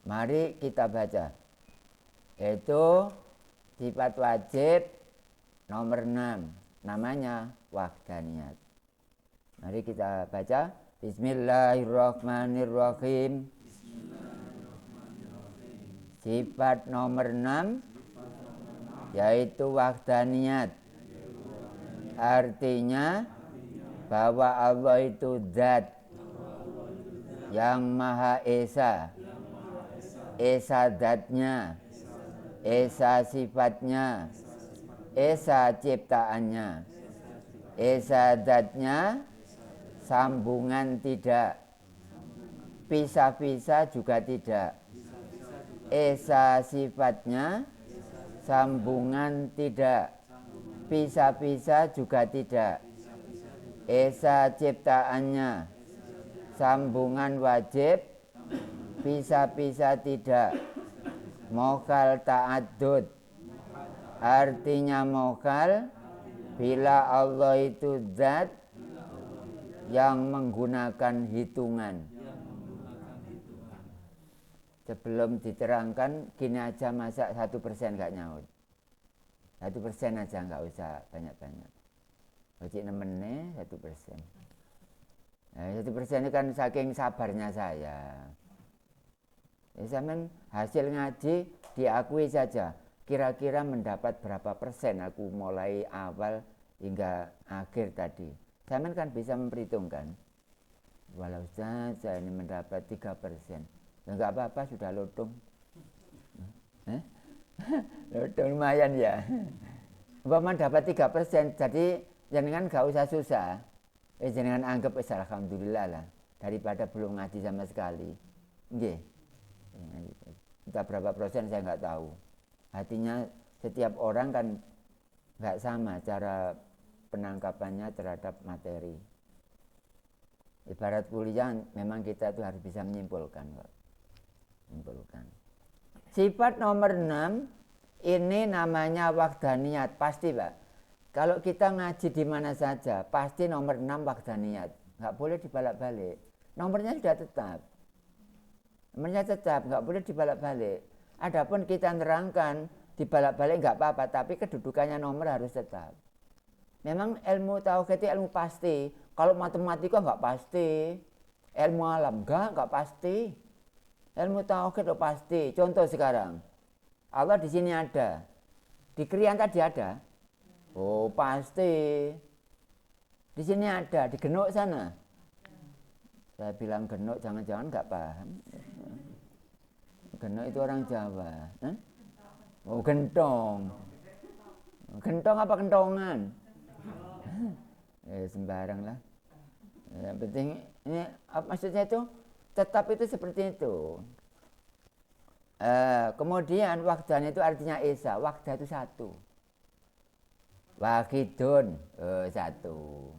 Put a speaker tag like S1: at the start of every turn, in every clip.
S1: Mari kita baca. Itu sifat wajib nomor 6. Namanya wahdaniyat. Mari kita baca. Bismillahirrahmanirrahim. Sifat nomor 6 yaitu wahdaniyat. Artinya bahwa Allah itu zat yang Maha Esa. Esa zatnya, Esa sifatnya, Esa ciptaannya. Esa zatnya sambungan tidak, pisah-pisah juga tidak. Esa sifatnya sambungan tidak, pisah-pisah juga tidak. Esa ciptaannya sambungan wajib, pisah-pisah tidak. Mokal ta'addud. Artinya mokal bila Allah itu zat yang menggunakan hitungan. Sebelum diterangkan, gini aja, masa 1% gak nyaut. 1% aja, gak usah banyak-banyak. Wajib nemennya 1%. Nah, 1% ini kan saking sabarnya saya. Zaman hasil ngaji diakui saja. Kira-kira mendapat berapa persen aku mulai awal hingga akhir tadi. Zaman kan bisa memperhitungkan. Walau Ustaz, saya ini mendapat 3%. Ya enggak apa-apa, sudah lodong. Lodong lumayan ya. Umpama dapat 3%, jadi jangan gak usah susah. Jangan anggap alhamdulillah lah, daripada belum ngaji sama sekali. Nggih. Entah berapa persen saya nggak tahu. Artinya setiap orang kan nggak sama cara penangkapannya terhadap materi. Ibarat kuliah memang kita itu harus bisa menyimpulkan. Sifat nomor 6 ini namanya wahdaniyat, pasti Pak. Kalau kita ngaji di mana saja pasti nomor 6 wahdaniyat, nggak boleh dibalak-balik. Nomornya sudah tetap. Nomornya tetap, nggak boleh dibalak-balik. Adapun kita nerangkan dibalak-balik nggak apa-apa, tapi kedudukannya nomor harus tetap. Memang ilmu tauhid itu ilmu pasti. Kalau matematika nggak pasti. Ilmu alam nggak pasti. Ilmu tauhid itu pasti. Contoh sekarang, Allah di sini ada. Di Krian tadi ada. Oh pasti. Di sini ada, di Genuk sana. Saya bilang Genuk, jangan-jangan nggak paham. Genuk itu orang Jawa. Oh gentong. Gentong apa kentongan? Sembarang lah. Yang penting ini maksudnya itu tetap itu seperti itu. Kemudian wahdan itu artinya esa. Wahda itu satu. Wahidun satu.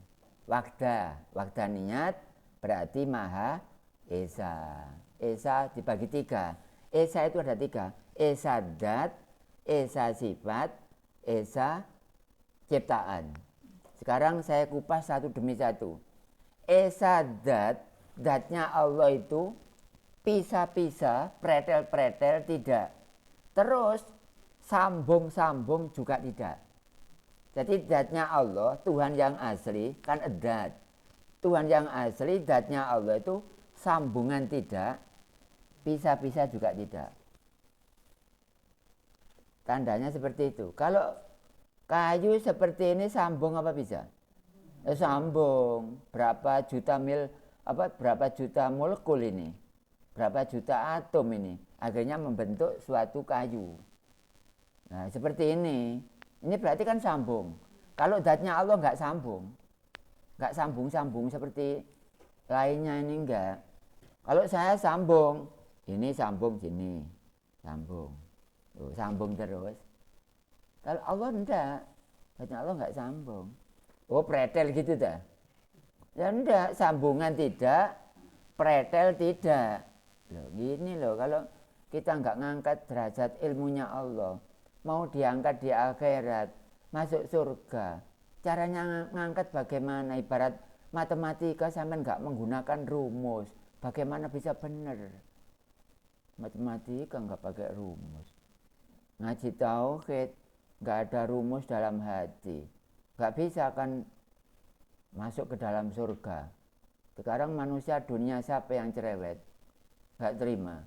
S1: Wahdaniyat berarti maha esa. Esa dibagi 3. Esa itu ada 3. Esa dat, esa sifat, esa ciptaan. Sekarang saya kupas satu demi satu. Esa dat, datnya Allah itu pisah-pisah, pretel-pretel tidak. Terus sambung-sambung juga tidak. Jadi datnya Allah, Tuhan yang asli kan dat. Tuhan yang asli, datnya Allah itu sambungan tidak, pisah-pisah juga tidak. Tandanya seperti itu. Kalau kayu seperti ini sambung apa bisa? Sambung. Berapa juta berapa juta molekul ini? Berapa juta atom ini? Akhirnya membentuk suatu kayu. Nah, seperti ini. Ini berarti kan sambung. Kalau zatnya Allah nggak sambung. Nggak sambung-sambung seperti lainnya ini enggak. Kalau saya sambung, ini sambung sini, sambung. Sambung terus. Kalau Allah enggak, zatnya Allah enggak sambung. Oh pretel gitu dah. Ya enggak, sambungan tidak, pretel tidak. Loh gini loh, kalau kita enggak ngangkat derajat ilmunya Allah, mau diangkat di akhirat, masuk surga. Caranya ngangkat bagaimana? Ibarat matematika sampai enggak menggunakan rumus, bagaimana bisa benar? Matematika nggak pakai rumus. Ngaji tauhid nggak ada rumus dalam hati. Nggak bisa akan masuk ke dalam surga. Sekarang manusia dunia siapa yang cerewet? Nggak terima.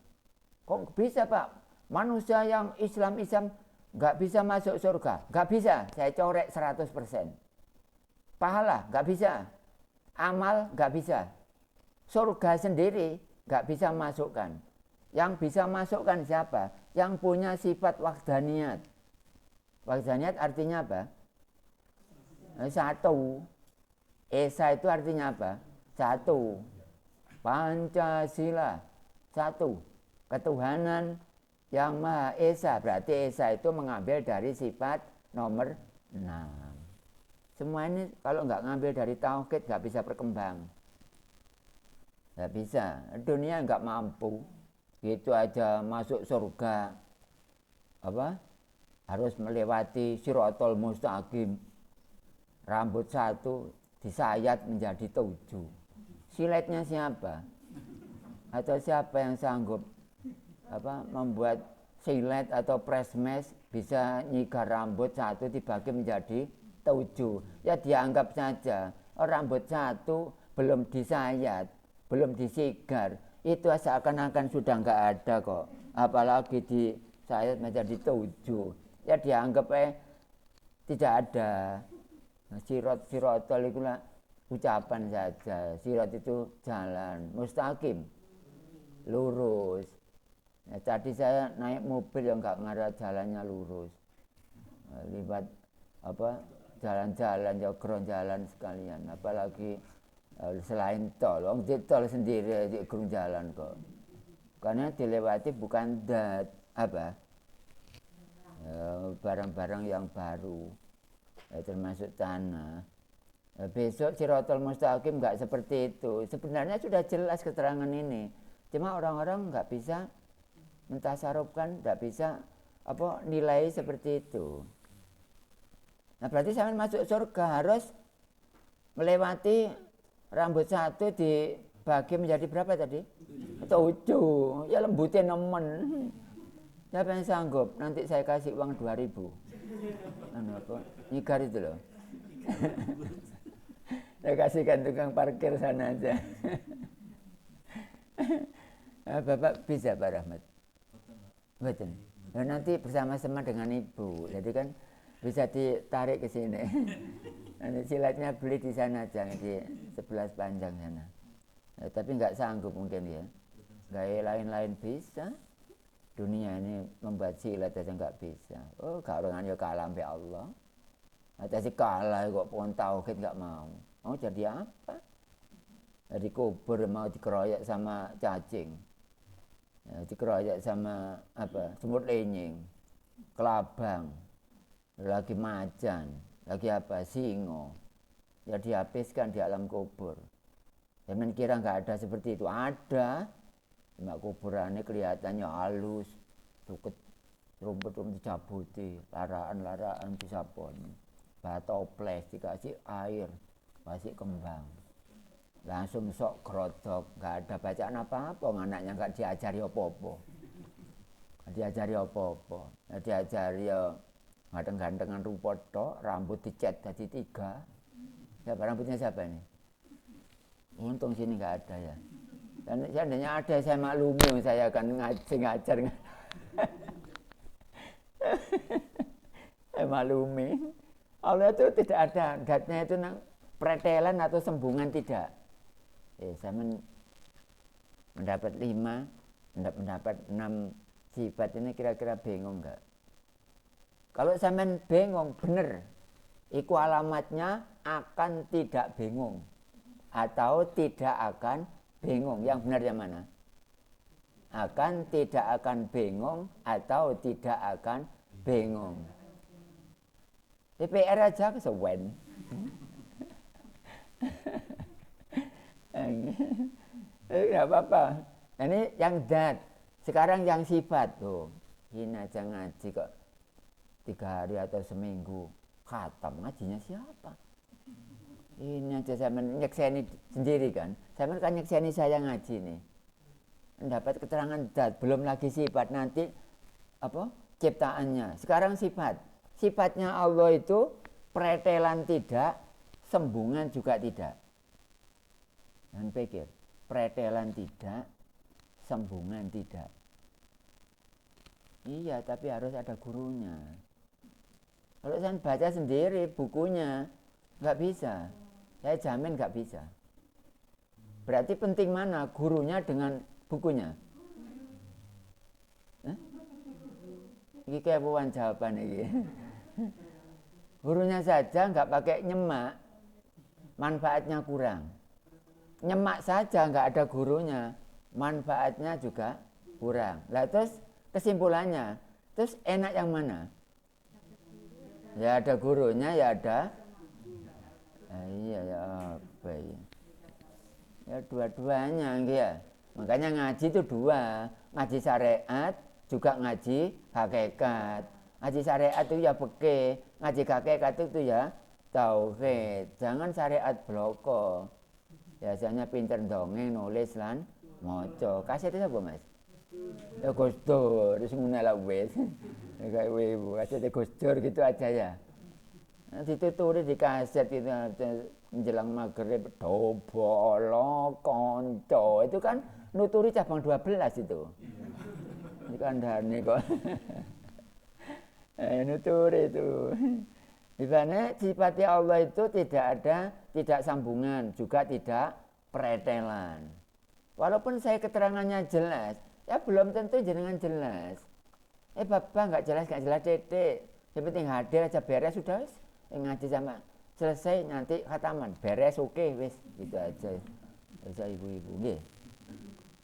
S1: Kok bisa Pak? Manusia yang Islam nggak bisa masuk surga. Nggak bisa, saya corek 100%. Pahala nggak bisa. Amal nggak bisa. Surga sendiri nggak bisa masukkan. Yang bisa masukkan siapa? Yang punya sifat wahdaniyat. Wahdaniyat artinya apa? Satu. Esa itu artinya apa? Satu. Pancasila. Satu. Ketuhanan yang Maha Esa. Berarti Esa itu mengambil dari sifat nomor 6. Semua ini kalau nggak ngambil dari tauhid nggak bisa berkembang. Nggak bisa. Dunia nggak mampu. Gitu aja masuk surga. Harus melewati Shirathul Mustaqim. Rambut satu disayat menjadi 7. Siletnya siapa? Atau siapa yang sanggup membuat silet atau presmes bisa nyigar rambut satu dibagi menjadi 7. Ya dianggap saja rambut satu belum disayat, belum disigar, itu seakan-akan sudah enggak ada kok. Apalagi disayat menjadi 7. Ya dianggap tidak ada. Sirotol itu ucapan saja. Sirat itu jalan mustaqim, lurus. Ya, tadi saya naik mobil yang nggak ngarah jalannya lurus, libat jalan-jalan ya gerong jalan sekalian. Apalagi selain tol, di tol sendiri di gerong jalan kok. Karena dilewati bukan barang-barang yang baru, termasuk tanah. Besok Shirathul Mustaqim nggak seperti itu. Sebenarnya sudah jelas keterangan ini, cuma orang-orang nggak bisa mentasarufkan, nggak bisa nilai seperti itu. Nah berarti sampai masuk surga harus melewati rambut satu dibagi menjadi berapa tadi? 7. Ya lembutin nemen. Siapa yang sanggup? Nanti saya kasih uang 2.000. Nyigar itu loh. Saya kasihkan tukang parkir sana aja. Bapak bisa Pak Rahmat? Betul. Nah, nanti bersama-sama dengan ibu. Jadi kan bisa ditarik ke sini. Nanti silatnya beli di sana aja di sebelah panjang sana. Tapi nggak sanggup mungkin ya. Gaya lain-lain bisa. Dunia ini membuat silat aja nggak bisa. Oh, karangan ya kalah sampai Allah. Atas kalah kok pohon tauhid nggak mau. Mau jadi apa? Dikubur mau dikeroyak sama cacing. Dikeroyak sama semut lenying, kelabang, lagi macan, lagi singo. Ya dihabiskan di alam kubur. Jangan kira nggak ada seperti itu. Ada. Cuma kuburannya kelihatannya halus, rumput-rumput dicabuti, laraan-laraan disaponi, batoples dikasih air, kasih kembang, langsung sok gerodok, nggak ada bacaan apa-apa, anaknya nggak diajari apa-apa, diajari ganteng-gantengan rumput tok, rambut dicat jadi 3. Siapa rambutnya siapa ini? Untung sini nggak ada ya. Dan seandainya ada saya maklumi, saya akan ngajar. Saya maklumi. Allah itu tidak ada datnya itu pretelan atau sembungan tidak. Saya mendapat 5, mendapat 6 sifat ini kira-kira bingung enggak? Kalau sampean bingung bener, iku alamatnya akan tidak bingung atau tidak akan bingung. Yang benar yang mana? Akan tidak akan bingung atau tidak akan bingung. DPR aja kesewen. Tidak apa-apa. Ini yang dat. Sekarang yang sifat tuh. Ini aja ngaji kok 3 hari atau seminggu khatam. Ngajinya siapa? Ini aja saya menyekseni sendiri kan. Saya kan nyekseni saya ngaji nih. mendapat keterangan zat, belum lagi sifat nanti apa? Ciptaannya. Sekarang sifat. Sifatnya Allah itu pretelan tidak, sembungan juga tidak. Dan pikir, pretelan tidak, sembungan tidak. Iya, tapi harus ada gurunya. Kalau saya baca sendiri bukunya, nggak bisa. Saya jamin nggak bisa. Berarti penting mana gurunya dengan bukunya? Ini kebuan jawaban ini. Gurunya saja nggak pakai nyemak, manfaatnya kurang. Nyemak saja nggak ada gurunya, manfaatnya juga kurang. Lah terus kesimpulannya, terus enak yang mana? Ya ada gurunya, ya ada. Iya ya apa ya? Ya dua-duanya ya. Makanya ngaji itu dua, ngaji syariat juga ngaji hakikat. Ngaji syariat itu ya fikih, ngaji hakikat itu ya tauhid. Jangan syariat bloko. Biasanya pinter dongeng, nulis lan maca. Kaset itu apa, Mas? Ya Gus Dur, terus ngono lah wis. Kayak ibu, kaset Gus Dur gitu aja ya. Dituturi di kaset itu menjelang maghrib dobolo konco itu kan nuturi cabang 12 itu kandhane kok nuturi itu di mana sifatnya Allah itu tidak ada, tidak sambungan, juga tidak pretelan. Walaupun saya keterangannya jelas, ya belum tentu jenengan jelas. Bapak nggak jelas titik, yang penting hadir aja beres sudah ngaji sama selesai nanti khataman beres oke wis gitu aja. Bisa ibu-ibu nggih.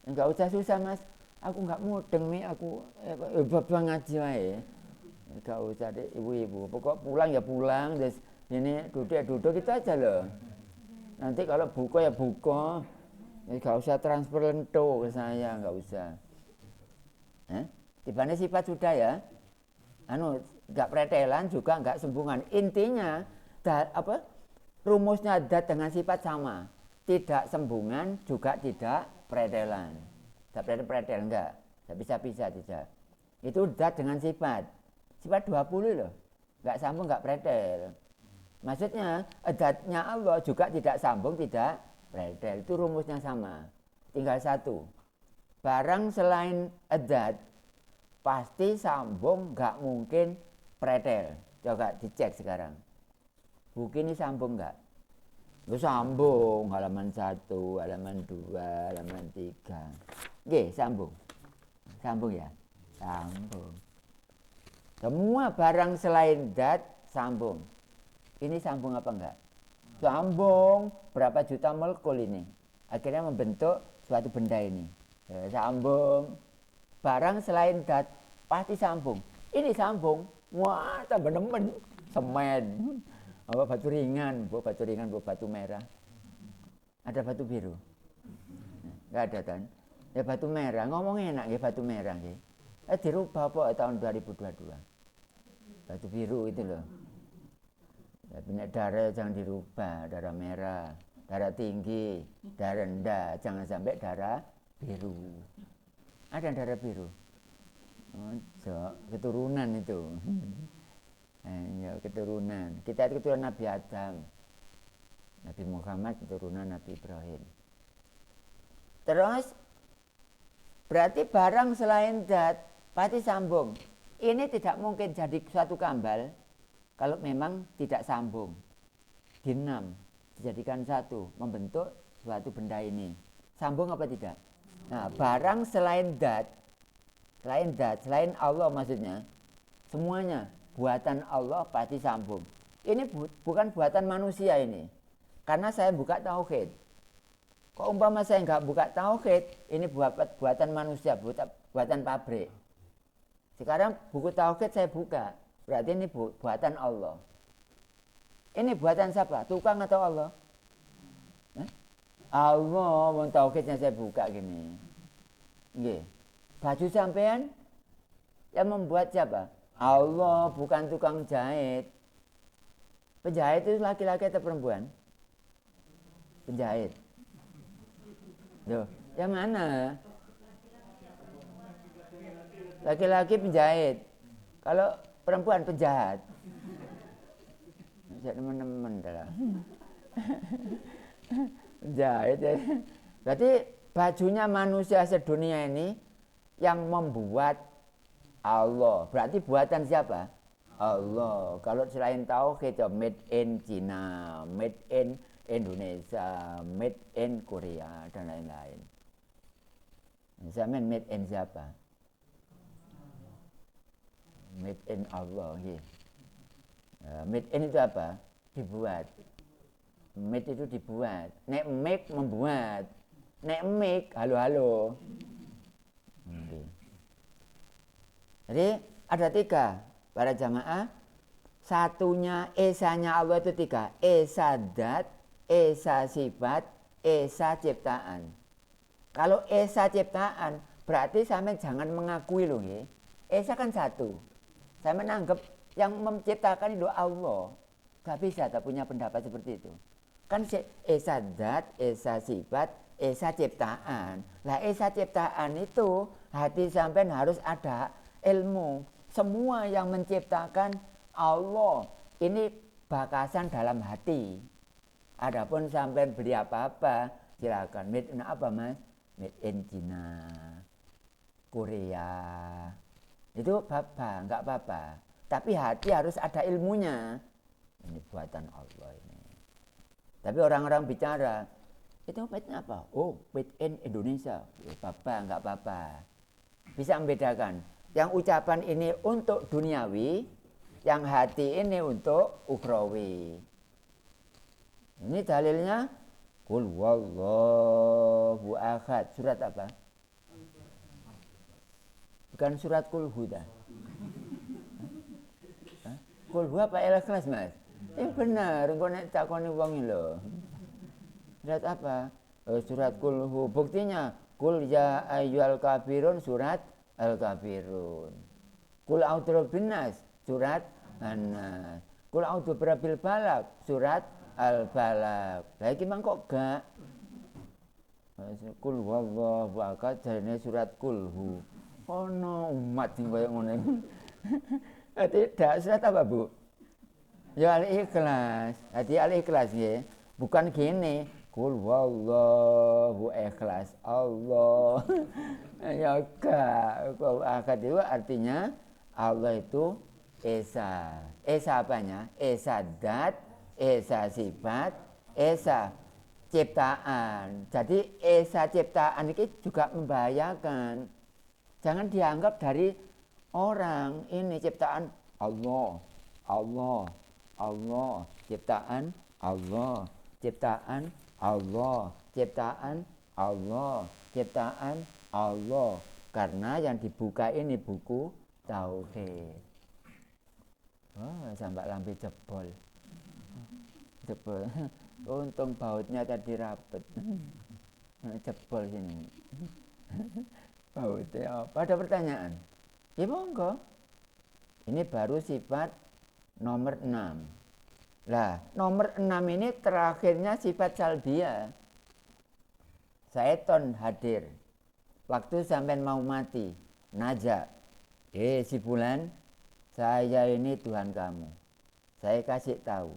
S1: Enggak usah susah Mas. Aku enggak mudeng mi aku bapak ngaji wae. Enggak usah deh ibu-ibu. Pokok pulang ya pulang terus ini duduk gitu aja loh. Nanti kalau buka ya buka. Enggak usah transfer lento ke saya, enggak usah. Dibanding sifat sudah ya. Enggak pretelan juga enggak sembungan. Intinya rumusnya dat dengan sifat sama. Tidak sembungan juga tidak pretelan. Tidak pretel enggak. Tidak bisa tidak. Itu dat dengan sifat. Sifat 20 loh. Enggak sambung enggak pretel. Maksudnya datnya Allah juga tidak sambung tidak pretel. Itu rumusnya sama. Tinggal satu. Barang selain adat pasti sambung, nggak mungkin pretel. Coba dicek sekarang. Buku ini sambung nggak? Lu sambung halaman 1, halaman 2, halaman 3. Oke, sambung. Sambung ya? Sambung. Semua barang selain dat sambung. Ini sambung apa enggak? Sambung. Berapa juta molekul ini? Akhirnya membentuk suatu benda ini. Sambung. Barang selain dat pasti sambung. Ini sambung. Wah, tambah nemen. Semen. Batu ringan, batu merah. Ada batu biru? Enggak ada kan? Ya batu merah. Ngomong enak ya batu merah ya. Dirubah apa tahun 2022. Batu biru itu loh. Ya, darah jangan dirubah, darah merah, darah tinggi, darah rendah, jangan sampai darah biru. Ada darah biru. Keturunan itu. Ya, keturunan. Kita itu keturunan Nabi Adam. Nabi Muhammad keturunan Nabi Ibrahim. Terus berarti barang selain dat pasti sambung. Ini tidak mungkin jadi suatu kambal kalau memang tidak sambung. Dinam dijadikan satu, membentuk suatu benda ini. Sambung apa tidak? Nah, barang selain dat, selain Allah maksudnya, semuanya buatan Allah pasti sambung. Ini bukan buatan manusia ini. Karena saya buka tauhid. Kok umpama saya nggak buka tauhid, ini buatan manusia, buatan pabrik. Sekarang buku tauhid saya buka, berarti ini buatan Allah. Ini buatan siapa? Tukang atau Allah? Allah, tauhidnya saya buka gini. Nggih. Baju sampean yang membuat siapa? Allah, bukan tukang jahit. Penjahit itu laki-laki atau perempuan? Penjahit. Loh, yang mana? Laki-laki penjahit. Kalau perempuan penjahat. Jadi teman-teman dah. Penjahit ya. Berarti bajunya manusia sedunia ini yang membuat Allah. Berarti buatan siapa? Allah. Kalau selain tauhid ya made in China, made in Indonesia, made in Korea dan lain-lain. Misalnya made in siapa? Made in Allah. Ya. Made in itu apa? Dibuat. Made itu dibuat. Nek make membuat. Nek make halo-halo. Jadi ada 3 para jamaah. Satunya esanya Allah itu 3. Esa dat, esa sifat, esa ciptaan. Kalau esa ciptaan berarti sampean jangan mengakui loh ya. Esa kan 1. Saya menanggap yang menciptakan itu Allah. Gak bisa tak punya pendapat seperti itu. Kan esa dat, esa sifat, esa ciptaan. Lah esa ciptaan itu hati sampean harus ada ilmu. Semua yang menciptakan Allah. Ini bakasan dalam hati. Adapun sampean beli apa-apa, silakan. Made in apa mas? Made in China, Korea. Itu apa? Enggak apa-apa. Tapi hati harus ada ilmunya. Ini buatan Allah ini. Tapi orang-orang bicara, itu made in apa? Oh, made in Indonesia. Enggak apa-apa. Bisa membedakan. Yang ucapan ini untuk duniawi, yang hati ini untuk ukhrawi. Ini dalilnya Qul huwallahu ahad. Surat apa? Bukan surat Qul Huda. Qul huwa apa Ikhlas mas? Benar, engko nek takoni wong lho. Surat apa? Surat Qul Hu. Buktinya Qul ya ayyuhal kafirun surat Al-Kafirun. Qul a'udzu binnas surat An-Nas. Qul a'udzu birabbil falaq surat Al-Falaq. Lah iki mangko gak Qul huwallahu ahad jane surat Qul Hu. Ono umat sing koyo ngono. Tidak surat apa, Bu? Ya Al-Ikhlas. Hati Al-Ikhlas nggih. Bukan gini. Qul huwallahu ikhlas Allah. Ya enggak. Ahad itu artinya Allah itu esa. Esa apanya? Esa dat, esa sifat, esa ciptaan. Jadi esa ciptaan ini juga membahayakan. Jangan dianggap dari orang ini ciptaan Allah, Allah, Allah, ciptaan Allah, ciptaan Allah, ciptaan Allah, ciptaan Allah. Karena yang dibuka ini buku tauhid. Sampai lambe jebol. Jebol. Untung bautnya tadi rapet. Jebol sini. Bautnya apa? Ada pertanyaan? Ya monggo. Ini baru sifat nomor 6. Lah, nomor 6 ini terakhirnya sifat salbiyah. Syaiton hadir. Waktu sampean mau mati, najak. Si bulan, saya ini Tuhan kamu. Saya kasih tahu.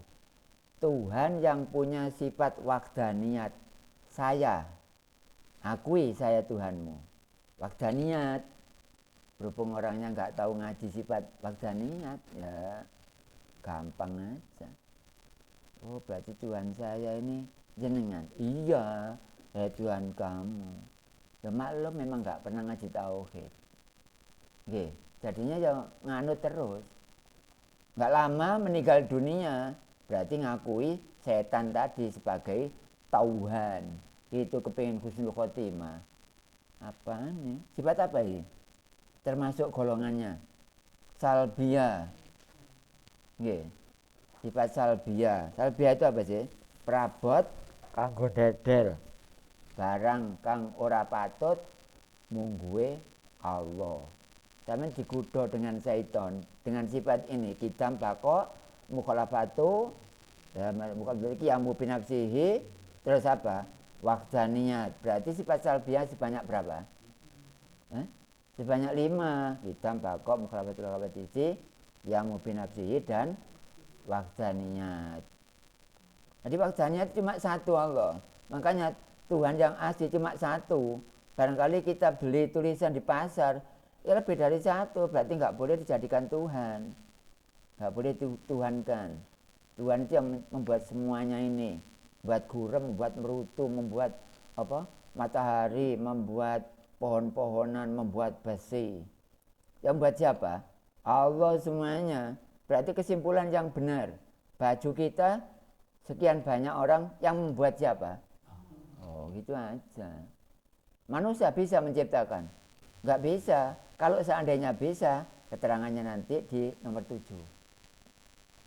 S1: Tuhan yang punya sifat wahdaniyat. Saya. Akui saya Tuhanmu. Wahdaniyat. Berhubung orangnya enggak tahu ngaji sifat wahdaniyat, ya gampang aja. Oh, berarti Tuhan saya ini jenengan. Iya, Tuhan kamu. Ya maklum memang enggak pernah ngaji tauhid. Nggih, jadinya ya nganut terus. Enggak lama meninggal dunia, berarti ngakui setan tadi sebagai Tuhan. Itu kepingin husnul khotimah. Apaan nih? Sifat apa ini? Termasuk golongannya. Salbiyah. Nggih. Sifat salbiyah. Salbiyah itu apa sih? Prabot kanggo dedel. Barang kang ora patut mungguhe Allah. Sampeyan dikudo dengan syaiton dengan sifat ini kidam bako mukhalafatu ya mukhalafatu yang binafsihi terus apa? Wahdaniyat. Berarti sifat salbiyah sebanyak berapa? Sebanyak 5, hitam, bakok, mukhalafatul khabatisi, yang mubin nafsihi dan wahdaniyat. Jadi wahdaniyat cuma satu Allah. Makanya Tuhan yang asli cuma satu. Barangkali kita beli tulisan di pasar, ya lebih dari satu, berarti nggak boleh dijadikan Tuhan. Nggak boleh Tuhankan. Tuhan itu yang membuat semuanya ini. Membuat gurem, membuat merutu, membuat matahari, membuat pohon-pohonan, membuat besi. Yang membuat siapa? Allah semuanya. Berarti kesimpulan yang benar. Baju kita sekian banyak orang yang membuat siapa? Oh, gitu aja. Manusia bisa menciptakan? Nggak bisa. Kalau seandainya bisa, keterangannya nanti di nomor 7.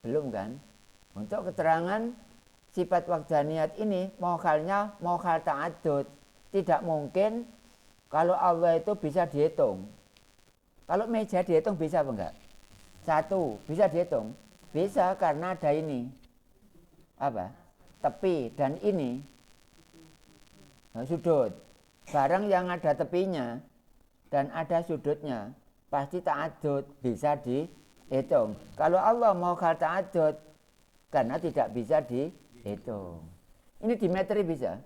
S1: Belum kan? Untuk keterangan sifat wahdaniyat ini, mokhalnya mokhal ta'adud. Tidak mungkin kalau Allah itu bisa dihitung. Kalau meja dihitung bisa apa enggak? 1, bisa dihitung? Bisa, karena ada ini. Apa? Tepi dan ini. Nah, sudut. Barang yang ada tepinya dan ada sudutnya, pasti ta'adud, bisa dihitung. Kalau Allah mokhal ta'adud, karena tidak bisa dihitung. Ini dimetri bisa?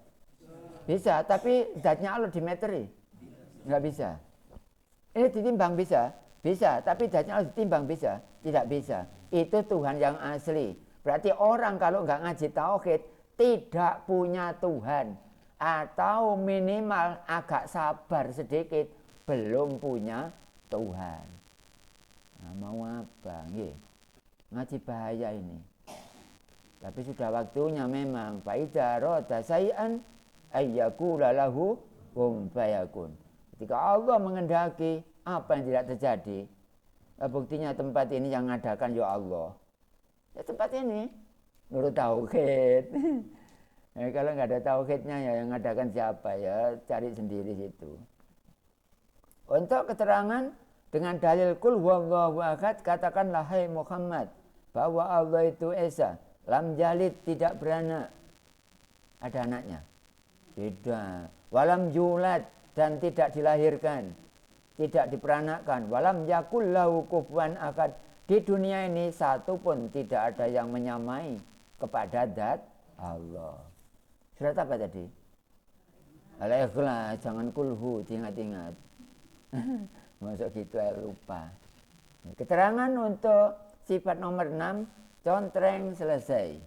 S1: Bisa, tapi zatnya Allah dimetri? Enggak bisa. Ini ditimbang bisa? Bisa, tapi zatnya Allah ditimbang bisa? Tidak bisa. Itu Tuhan yang asli. Berarti orang kalau enggak ngaji tauhid tidak punya Tuhan. Atau minimal agak sabar sedikit, belum punya Tuhan. Nah, mau apa? Ngaji bahaya ini. Tapi sudah waktunya memang. Fa'idha roda say'an ayyakula lahu hum fayakun. Ketika Allah mengendaki, apa yang tidak terjadi? Buktinya tempat ini yang ngadakan ya Allah. Ya tempat ini nurut tauhid. Kalau nggak ada tauhidnya ya yang ngadakan siapa ya, cari sendiri situ. Untuk keterangan dengan dalil kul huwallahu ahad, katakanlah hai Muhammad bahwa Allah itu esa, lam yalid, tidak beranak. Ada anaknya? Tidak. Walam yulad, dan tidak dilahirkan, tidak diperanakkan. Walam yakul lahu kufuwan ahad. Di dunia ini satu pun tidak ada yang menyamai kepada zat Allah. Surat apa tadi? Al-Ikhlas, jangan kulhu, ingat-ingat. Masuk gitu ya lupa. Keterangan untuk sifat nomor 6, contreng selesai.